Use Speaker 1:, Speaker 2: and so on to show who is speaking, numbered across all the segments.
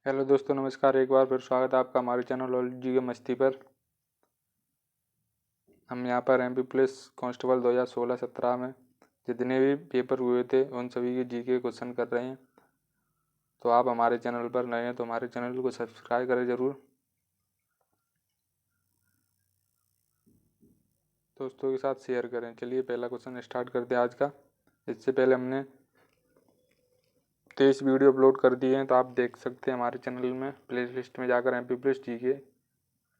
Speaker 1: Hello दोस्तों, नमस्कार। एक बार फिर स्वागत है आपका हमारे चैनल ओलजी के मस्ती पर। हम यहाँ पर एमपी पुलिस कांस्टेबल 2016-17 में जितने भी पेपर हुए थे उन सभी के जीके क्वेश्चन कर रहे हैं। तो आप हमारे चैनल पर नए हैं तो हमारे चैनल को सब्सक्राइब करें ज़रूर। दोस्तों के साथ शेयर करें। चलिए पहला क्वेश्चन स्टार्ट करते हैं आज का। इससे पहले हमने 23 वीडियो अपलोड कर दिए हैं, तो आप देख सकते हैं हमारे चैनल में प्ले लिस्ट में जाकर एमपी पुलिस जीके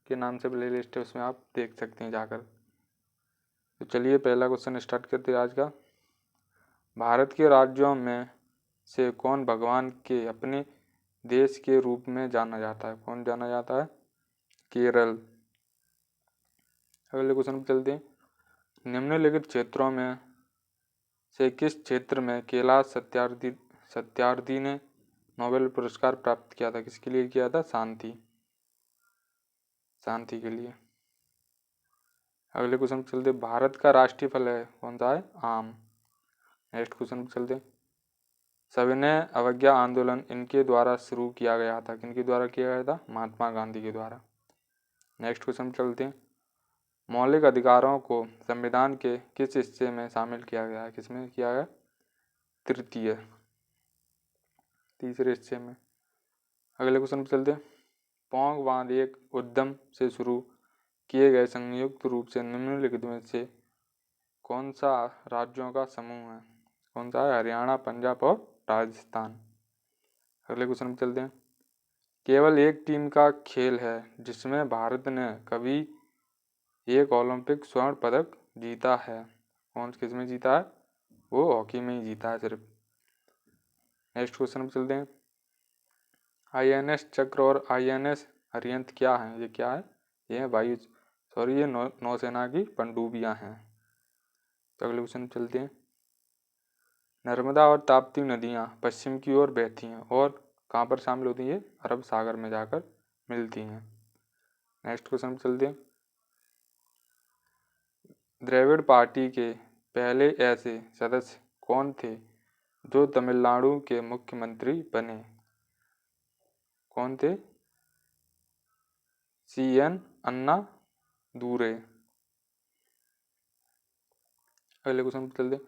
Speaker 1: के नाम से प्ले लिस्ट है, उसमें आप देख सकते हैं जाकर। तो चलिए पहला क्वेश्चन स्टार्ट करते हैं आज का। भारत के राज्यों में से कौन भगवान के अपने देश के रूप में जाना जाता है? कौन जाना जाता है? केरल। अगले क्वेश्चन पर चलते हैं। निम्नलिखित क्षेत्रों में से किस क्षेत्र में कैलाश सत्यार्थी ने नोबेल पुरस्कार प्राप्त किया था? किसके लिए किया था? शांति के लिए। अगले क्वेश्चन पर चलते। भारत का राष्ट्रीय फल है कौन सा है? आम। नेक्स्ट क्वेश्चन पर चलते। सविनय अवज्ञा आंदोलन इनके द्वारा शुरू किया गया था? किनके द्वारा किया गया था? महात्मा गांधी के द्वारा। नेक्स्ट क्वेश्चन पर चलते हैं। मौलिक अधिकारों को संविधान के किस हिस्से में शामिल किया गया है? किसमें किया गया? तीसरे हिस्से में। अगले क्वेश्चन पर चलते हैं। पौंग बांध एक उद्यम से शुरू किए गए संयुक्त रूप से निम्नलिखित में से कौन सा राज्यों का समूह है? कौन सा है? हरियाणा, पंजाब और राजस्थान। अगले क्वेश्चन पर चलते हैं। केवल एक टीम का खेल है जिसमें भारत ने कभी एक ओलंपिक स्वर्ण पदक जीता है? कौन किस में जीता है? वो हॉकी में ही जीता है सिर्फ। नेक्स्ट क्वेश्चन पर चलते हैं। आईएनएस चक्र और आईएनएस अरिहंत क्या है? ये क्या है? ये नौसेना की पनडुब्बियां हैं। तो अगले क्वेश्चन पर चलते हैं। नर्मदा और ताप्ती नदियां पश्चिम की ओर बहती हैं और कहाँ पर शामिल होती है? अरब सागर में जाकर मिलती हैं। नेक्स्ट क्वेश्चन पर चलते हैं। द्रविड़ पार्टी के पहले ऐसे सदस्य कौन थे जो तमिलनाडु के मुख्यमंत्री बने? कौन थे? CN अन्ना दूरे। अगले क्वेश्चन पर चलते।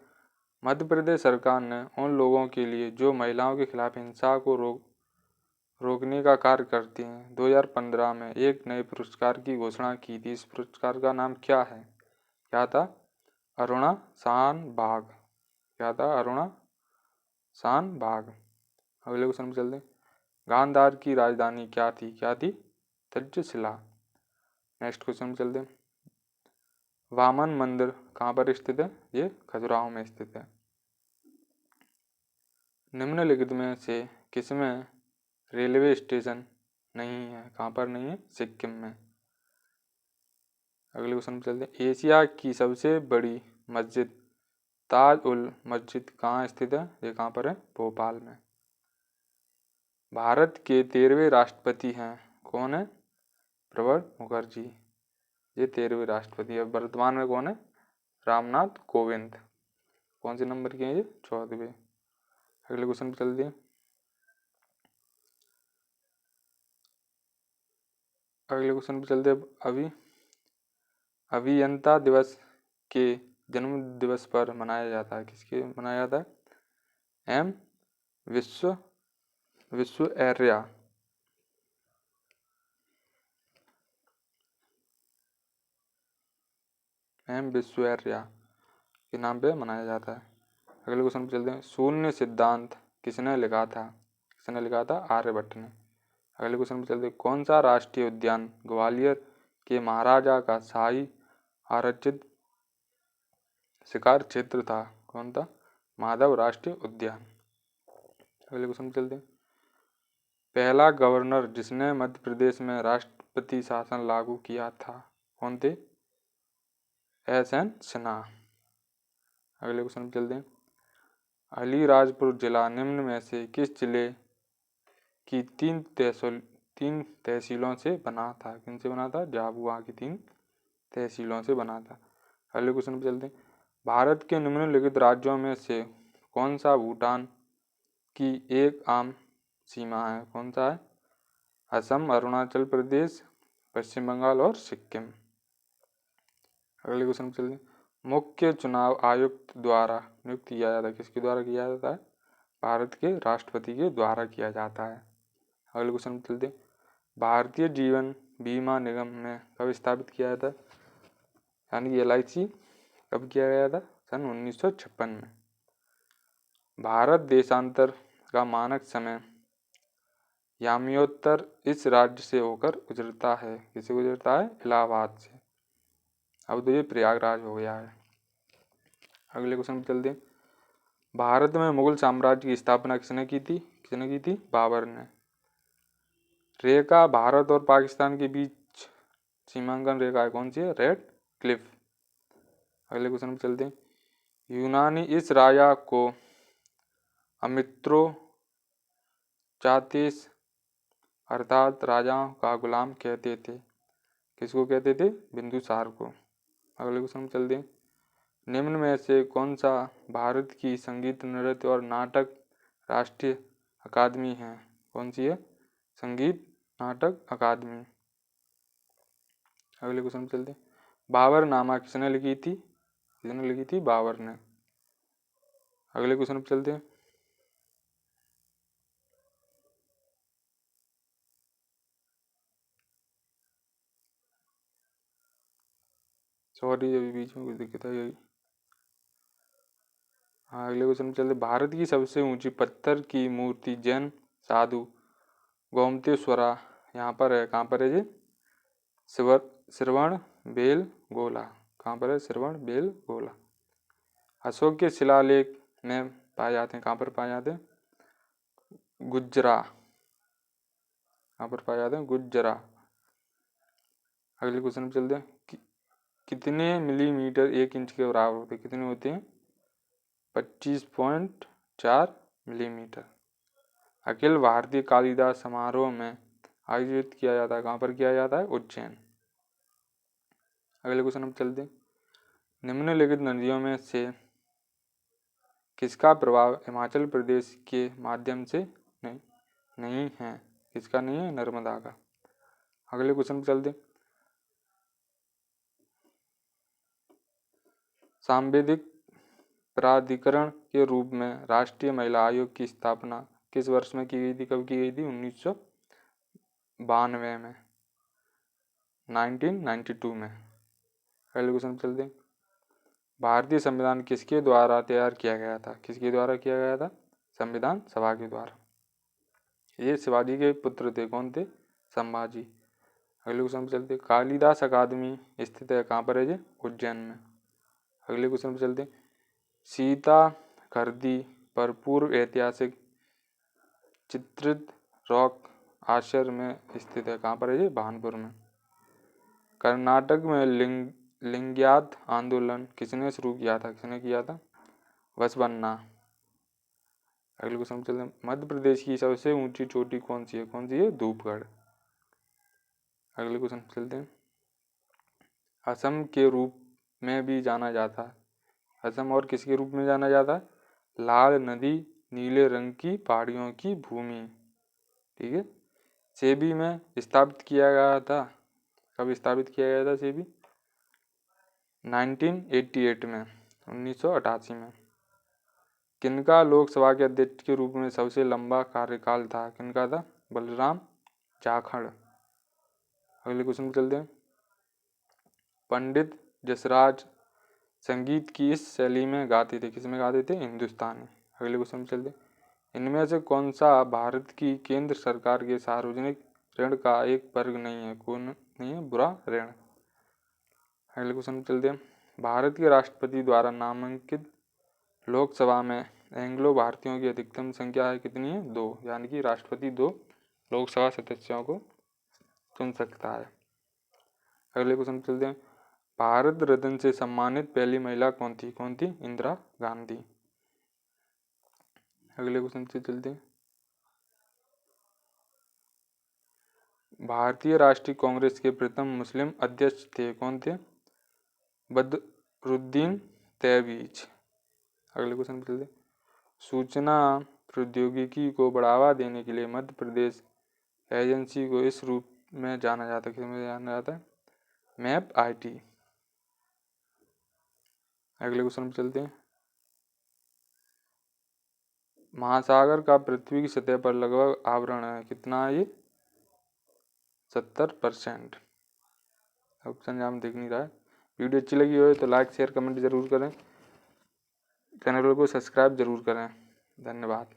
Speaker 1: मध्य प्रदेश सरकार ने उन लोगों के लिए जो महिलाओं के खिलाफ हिंसा को रोकने का कार्य करते हैं 2015 में एक नए पुरस्कार की घोषणा की थी। इस पुरस्कार का नाम क्या है? क्या था? अरुणा शान बाग। क्या था? अरुणा शान बाग। अगले क्वेश्चन पर चलते। गांधार की राजधानी क्या थी? क्या थी? तक्षशिला। नेक्स्ट क्वेश्चन पर चलते। वामन मंदिर कहाँ पर स्थित है? ये खजुराहो में स्थित है। निम्नलिखित में से किसमें रेलवे स्टेशन नहीं है? कहाँ पर नहीं है? सिक्किम में। अगले क्वेश्चन पर चलते हैं। एशिया की सबसे बड़ी मस्जिद ताज उल मस्जिद कहाँ स्थित है? ये कहाँ पर है? भोपाल में। भारत के 13वें राष्ट्रपति हैं कौन है? प्रणब मुखर्जी। ये 13वें राष्ट्रपति है। वर्तमान में कौन है? रामनाथ कोविंद। कौन से नंबर के हैं ये? 14वें। अगले क्वेश्चन पर चलते हैं। अगले क्वेश्चन पर चलते हैं। अभियंता दिवस के जन्म दिवस पर मनाया जाता है? किसके मनाया जाता है? एम विश्वेश्वरैया। एम विश्वेश्वरैया के नाम पे मनाया जाता है। अगले क्वेश्चन पर चलते हैं। शून्य सिद्धांत किसने लिखा था? किसने लिखा था? आर्यभट्ट ने। अगले क्वेश्चन पर चलते हैं। कौन सा राष्ट्रीय उद्यान ग्वालियर के महाराजा का शाही आरक्षित शिकार क्षेत्र था? कौन था? माधव राष्ट्रीय उद्यान। अगले क्वेश्चन पर चलते हैं। पहला गवर्नर जिसने मध्य प्रदेश में राष्ट्रपति शासन लागू किया था कौन थे? SN सिन्हा। अगले क्वेश्चन पर चलते हैं। अलीराजपुर जिला निम्न में से किस जिले की तीन तहसीलों से बना था? किनसे बना था? झाबुआ की 3 तहसीलों से बना था। अगले क्वेश्चन पर चलते हैं। भारत के निम्नलिखित राज्यों में से कौन सा भूटान की एक आम सीमा है? कौन सा है? असम, अरुणाचल प्रदेश, पश्चिम बंगाल और सिक्किम। अगले क्वेश्चन चलते हैं। मुख्य चुनाव आयुक्त द्वारा नियुक्त किया जाता है, किसके द्वारा किया जाता है? भारत के राष्ट्रपति के द्वारा किया जाता है। अगले क्वेश्चन चलते हैं। भारतीय जीवन बीमा निगम में कब स्थापित किया जाता है, यानी कि LIC कब किया गया था? सन 1956 में। भारत देशांतर का मानक समय यामियोत्तर इस राज्य से होकर गुजरता है, किसे गुजरता है? इलाहाबाद से। अब तो ये प्रयागराज हो गया है। अगले क्वेश्चन पे चलते हैं। भारत में मुगल साम्राज्य की स्थापना किसने की थी? किसने की थी? बाबर ने। रेखा भारत और पाकिस्तान के बीच सीमांकन रेखा कौन सी है? Red Cliff. अगले क्वेश्चन पे चलते हैं। यूनानी इस राजा को अमित्रोचातिस अर्थात राजाओं का गुलाम कहते थे, किसको कहते थे? बिंदुसार को। अगले क्वेश्चन पे चलते हैं। निम्न में से कौन सा भारत की संगीत, नृत्य और नाटक राष्ट्रीय अकादमी है? कौन सी है? संगीत नाटक अकादमी। अगले क्वेश्चन पे चलते हैं। बाबरनामा किसने लिखी थी? किसने लिखी थी? बाबर ने। अगले क्वेश्चन पे चलते हैं। सॉरी अभी बीच में कुछ दिक्कत है यही। हाँ, अगले क्वेश्चन पे चलते। भारत की सबसे ऊंची पत्थर की मूर्ति जैन साधु गोमतेश्वरा यहाँ पर है, कहाँ पर है जी? श्रवण बेल गोला। कहाँ पर है? श्रवण बेल गोला। अशोक के शिलालेख में पाए जाते हैं, कहाँ पर पाए जाते हैं? गुज्जरा। कहाँ पर पाए जाते हैं? गुज्जरा। अगले क्वेश्चन पे चलते हैं। कितने मिलीमीटर 1 इंच के बराबर होते हैं? कितने होते हैं? 25.4 मिलीमीटर। अखिल भारतीय कालिदास समारोह में आयोजित किया जाता है, कहाँ पर किया जाता है? उज्जैन। अगले क्वेश्चन पे चलते हैं। निम्नलिखित नदियों में से किसका प्रभाव हिमाचल प्रदेश के माध्यम से नहीं है? किसका नहीं है? नर्मदा का। अगले क्वेश्चन पे चलते हैं। सांविधिक प्राधिकरण के रूप में राष्ट्रीय महिला आयोग की स्थापना किस वर्ष में की गई थी? कब की गई थी? 1992 में, 1992 में। अगले क्वेश्चन चलते हैं। भारतीय संविधान किसके द्वारा तैयार किया गया था? किसके द्वारा किया गया था? संविधान सभा के द्वारा। ये शिवाजी के पुत्र थे, कौन थे? संभाजी। अगले क्वेश्चन चलते हैं। कालिदास अकादमी स्थित है कहाँ पर है जी? उज्जैन में। अगले क्वेश्चन पे चलते हैं। सीता खरदी पर पूर्व ऐतिहासिक चित्रित रॉक आश्रय में स्थित है, कहाँ पर है जी? भानपुर में। कर्नाटक में लिंगायत आंदोलन किसने शुरू किया था? किसने किया था? बसवन्ना। अगले क्वेश्चन चलते हैं। मध्य प्रदेश की सबसे ऊंची चोटी कौन सी है? कौन सी है? धूपगढ़। अगले क्वेश्चन चलते हैं। असम के रूप में भी जाना जाता है, असम और किसके रूप में जाना जाता है? लाल नदी, नीले रंग की पहाड़ियों की भूमि। ठीक है। सेबी में स्थापित किया गया था, कब स्थापित किया गया था सेबी? 1988 में, 1988 में। किनका लोकसभा के अध्यक्ष के रूप में सबसे लंबा कार्यकाल था? किनका था? बलराम जाखड़। अगले क्वेश्चन पे चलते हैं। पंडित जसराज संगीत की इस शैली में गाते थे, किस में गाते थे? हिंदुस्तानी। अगले क्वेश्चन पे चलते हैं। इनमें से कौन सा भारत की केंद्र सरकार के सार्वजनिक ऋण का एक वर्ग नहीं है? कौन नहीं है? बुरा ऋण। अगले क्वेश्चन पे चलते हैं। भारत के राष्ट्रपति द्वारा नामांकित लोकसभा में एंग्लो भारतीयों की अधिकतम संख्या है, कितनी है? 2, यानी कि राष्ट्रपति 2 लोकसभा सदस्यों को चुन सकता है। अगले क्वेश्चन पे चलते हैं। भारत रत्न से सम्मानित पहली महिला कौन थी? कौन थी? इंदिरा गांधी। अगले क्वेश्चन से चलते हैं। भारतीय राष्ट्रीय कांग्रेस के प्रथम मुस्लिम अध्यक्ष थे, कौन थे? बदरुद्दीन तैयबीज। अगले क्वेश्चन पे चलते हैं। सूचना प्रौद्योगिकी को बढ़ावा देने के लिए मध्य प्रदेश एजेंसी को इस रूप में जाना जाता है, किस में जाना जाता है? Map IT. अगले क्वेश्चन पे चलते हैं। महासागर का पृथ्वी की सतह पर लगभग आवरण है, कितना है ये? 70%। ऑप्शन यहाँ दिख नहीं रहा है। वीडियो अच्छी लगी हो तो लाइक शेयर कमेंट जरूर करें, चैनल को सब्सक्राइब जरूर करें। धन्यवाद।